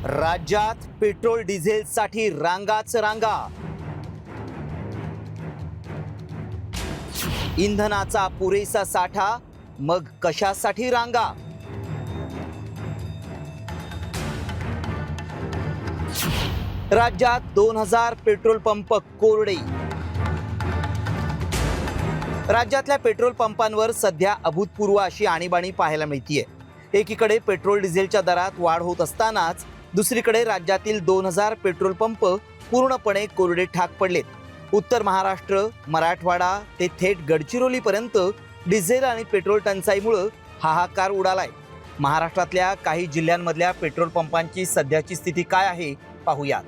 राज्यात पेट्रोल डिझेलसाठी रांगाच रांगा. इंधनाचा पुरेसा साठा, मग कशासाठी रांगा? राज्यात 2000 पेट्रोल पंप कोरडे. राज्यातल्या पेट्रोल पंपांवर सध्या अभूतपूर्व अशी आणीबाणी पाहायला मिळतीये. एकीकडे पेट्रोल डिझेलच्या दरात वाढ होत असतानाच दुसरीकडे राज्यातील 2000 पेट्रोल पंप पूर्णपणे कोरडे ठाक पडलेत. उत्तर महाराष्ट्र, मराठवाडा ते थेट गडचिरोलीपर्यंत डिझेल आणि पेट्रोल टंचाईमुळे हाहाकार उडालाय. महाराष्ट्रातल्या काही जिल्ह्यांमधल्या पेट्रोल पंपांची सध्याची स्थिती काय आहे पाहूयात.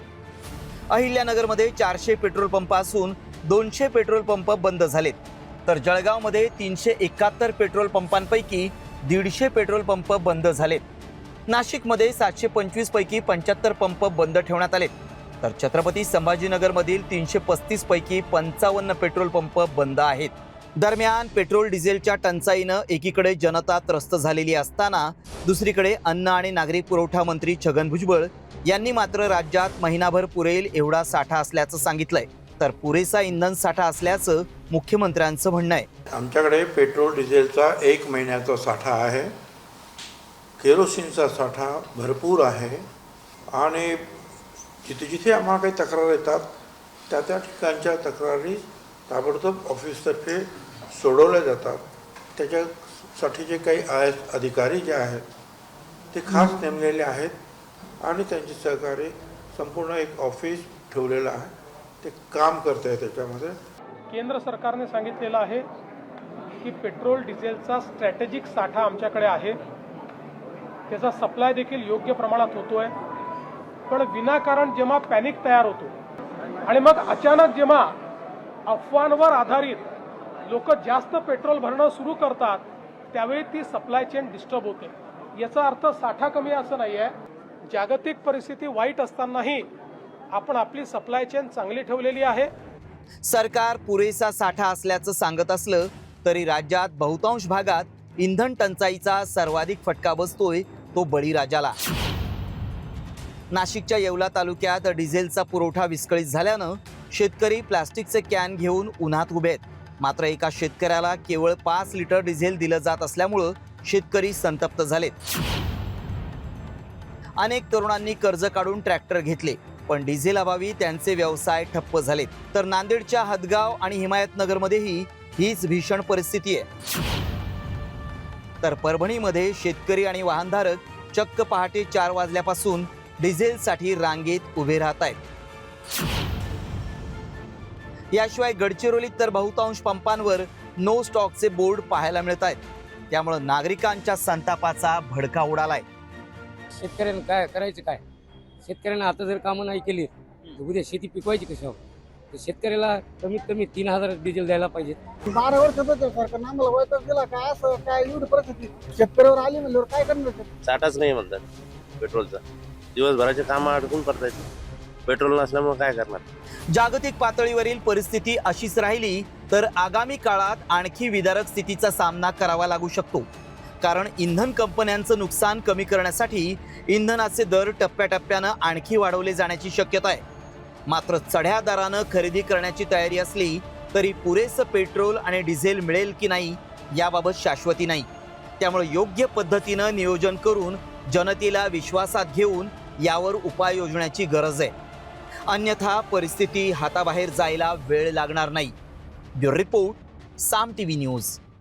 अहिल्यानगरमध्ये 400 पेट्रोल पंप असून 200 पेट्रोल पंप बंद झालेत. तर जळगावमध्ये 371 पेट्रोल पंपांपैकी 150 पेट्रोल पंप बंद झालेत. नाशिकमध्ये 725 पैकी 75 पंप बंद ठेवण्यात आलेत. तर छत्रपती संभाजीनगरमधील 335 पैकी 55 पेट्रोल पंप बंद आहेत. दरम्यान पेट्रोल डिझेलच्या टंचाईनं एकीकडे जनता त्रस्त झालेली असताना दुसरीकडे अन्न आणि नागरी पुरवठा मंत्री छगन भुजबळ यांनी मात्र राज्यात महिनाभर पुरेल एवढा साठा असल्याचं सांगितलंय. तर पुरेसा इंधन साठा असल्याचं मुख्यमंत्र्यांचं म्हणणं आहे. आमच्याकडे पेट्रोल डिझेलचा 1 महिन्याचा साठा आहे. केरोसिनचा साठा भरपूर आहे आणि जिथे जिथे आम्हाला काही तक्रार येतात त्या त्या ठिकाणच्या तक्रारी ताबडतोब ऑफिसतर्फे सोडवल्या जातात. त्याच्यासाठी जे काही अधिकारी जे आहेत ते खास नेमलेले आहेत आणि त्यांचे सहकारी संपूर्ण एक ऑफिस ठेवलेलं आहे. ते काम करत आहे. त्याच्यामध्ये केंद्र सरकारने सांगितलेलं आहे की पेट्रोल डिझेलचा स्ट्रॅटेजिक साठा आमच्याकडे आहे. त्याचा सप्लाय देखील योग्य प्रमाणात होतोय. पण विनाकारण जेव्हा पॅनिक तयार होतो आणि मग अचानक जेव्हा अफवांवर आधारित लोक जास्त पेट्रोल भरणं सुरू करतात त्यावेळी ती सप्लाय चेन डिस्टर्ब होते. याचा अर्थ साठा कमी असं नाही आहे. जागतिक परिस्थिती वाईट असतानाही आपण आपली सप्लाय चेन चांगली ठेवलेली आहे. सरकार पुरेसा साठा असल्याचं सांगत असलं तरी राज्यात बहुतांश भागात इंधन टंचाईचा सर्वाधिक फटका बसतोय तो बळीराजाला. नाशिकच्या येवला तालुक्यात डिझेलचा पुरवठा विस्कळीत झाल्यानं शेतकरी प्लास्टिकचे कॅन घेऊन उन्हात उभे आहेत. मात्र एका शेतकऱ्याला केवळ 5 लिटर डिझेल दिलं जात असल्यामुळं शेतकरी संतप्त झालेत. अनेक तरुणांनी कर्ज काढून ट्रॅक्टर घेतले पण डिझेल अभावी त्यांचे व्यवसाय ठप्प झालेत. तर नांदेडच्या हदगाव आणि हिमायतनगरमध्येही हीच भीषण परिस्थिती आहे. तर परभणीमध्ये शेतकरी आणि वाहनधारक चक्क पहाटे 4 वाजल्यापासून डिझेलसाठी रांगेत उभे राहत आहेत. याशिवाय गडचिरोलीत तर बहुतांश पंपांवर नो स्टॉकचे बोर्ड पाहायला मिळत आहेत. त्यामुळे नागरिकांच्या संतापाचा भडका उडालाय. शेतकऱ्यांना काय करायचं काय? शेतकऱ्यांना आता जर कामं नाही केली तर उद्या शेती पिकवायची कशावर? तर शेतकऱ्याला कमीत कमी 3000 डिझेल द्यायला पाहिजे. 12 वर्ष सरकारनं आम्हाला वैताग दिला काय असं काय एवढी परिस्थिती शेतकऱ्यावर आली म्हणल्यावर काय करणार? साठाच नाही म्हणतात पेट्रोलचा. दिवसभराचे काम अडकून पडतायत. पेट्रोल नसल्यामुळे काय करणार? जागतिक पातळीवरील परिस्थिती अशीच राहिली तर आगामी काळात आणखी विदारक स्थितीचा सामना करावा लागू शकतो. कारण इंधन कंपन्यांचं नुकसान कमी करण्यासाठी इंधनाचे दर टप्प्याटप्प्यानं आणखी वाढवले जाण्याची शक्यता आहे. मात्र चढ्या दरानं खरेदी करण्याची तयारी असली तरी पुरेसं पेट्रोल आणि डिझेल मिळेल की नाही याबाबत शाश्वती नाही. त्यामुळे योग्य पद्धतीनं नियोजन करून जनतेला विश्वासात घेऊन यावर उपाय योजण्याची गरज आहे. अन्यथा परिस्थिती हाताबाहेर जायला वेळ लागणार नाही. ब्युरो रिपोर्ट, साम टीव्ही न्यूज.